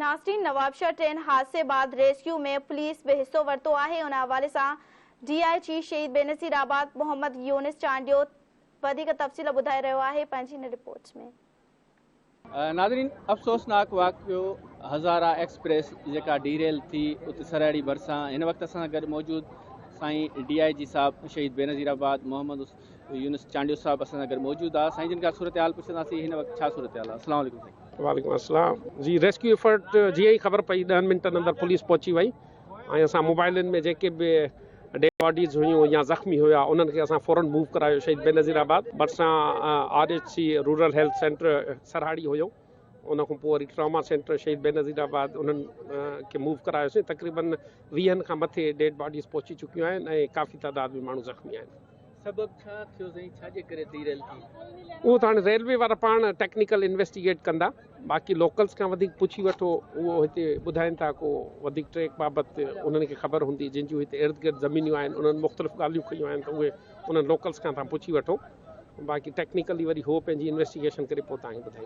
नाज़रीन, नवाबशाह ट्रेन हादसे बाद रेस्क्यू में पुलिस भी हिस्सो वरितो आहे। उन हवाले सां DIG शहीद बेनज़ीराबाद मोहम्मद यूनिस चांडियो वधीक तफ़सील ॿुधाए रहियो आहे पंहिंजी इन रिपोर्ट्स में। नाज़रीन, अफ़सोसनाक वाक़ियो हज़ारा एक्सप्रेस जेका डीरेल थी उते सरहड़ी भरिसां हिन वक़्तु असां सां गॾु मौजूदु साईं DIG साहब शहीद बेनज़ीराबाद मोहम्मद यूनिस चांडियो साहब असां सां गॾु मौजूदु आहे। साईं जिन खां सूरत हाल पुछंदासीं हिन वक़्तु छा सूरत हाल आहे? अस्सलाम वालेकुम साईं। वालेकुम अस्सलाम जी। रेस्क्यू एफर्ट जीअं ई ख़बर पई 10 मिंटनि अंदरि पुलिस पहुची वई ऐं असां मोबाइलनि में जेके बि डेड बॉडीज़ हुयूं या ज़ख़्मी हुआ उन्हनि खे असां फ़ौरन मूव करायो शहीद बेनज़ीराबाद। भरिसां RHC रूरल हेल्थ सेंटर सरहाड़ी हुयो, उन खां पोइ वरी ट्रॉमा सेंटर शहीद बेनज़ीराबाद उन्हनि खे मूव करायोसीं। तक़रीबन 20 खां मथे डेड बॉडीज़ पहुची चुकियूं आहिनि ऐं काफ़ी तइदाद में माण्हू ज़ख़्मी आहिनि। सबबु छा थियो साईं, छाजे करे डीरेल थी? उहो त हाणे रेलवे वारा पाण टेक्निकल इन्वेस्टिगेट कंदा। बाक़ी लोकल्स खां वधीक पुछी वठो, उहो हिते ॿुधाइनि था को वधीक ट्रैक बाबति उन्हनि खे ख़बर हूंदी, जिन जूं हिते इर्द गिर्द ज़मीनियूं आहिनि, उन्हनि मुख़्तलिफ़ ॻाल्हियूं कयूं आहिनि, त उहे उन्हनि लोकल्स खां तव्हां पुछी वठो। बाक़ी टेक्निकली वरी हो पंहिंजी इन्वेस्टिगेशन करे पोइ तव्हांखे ॿुधाईंदा।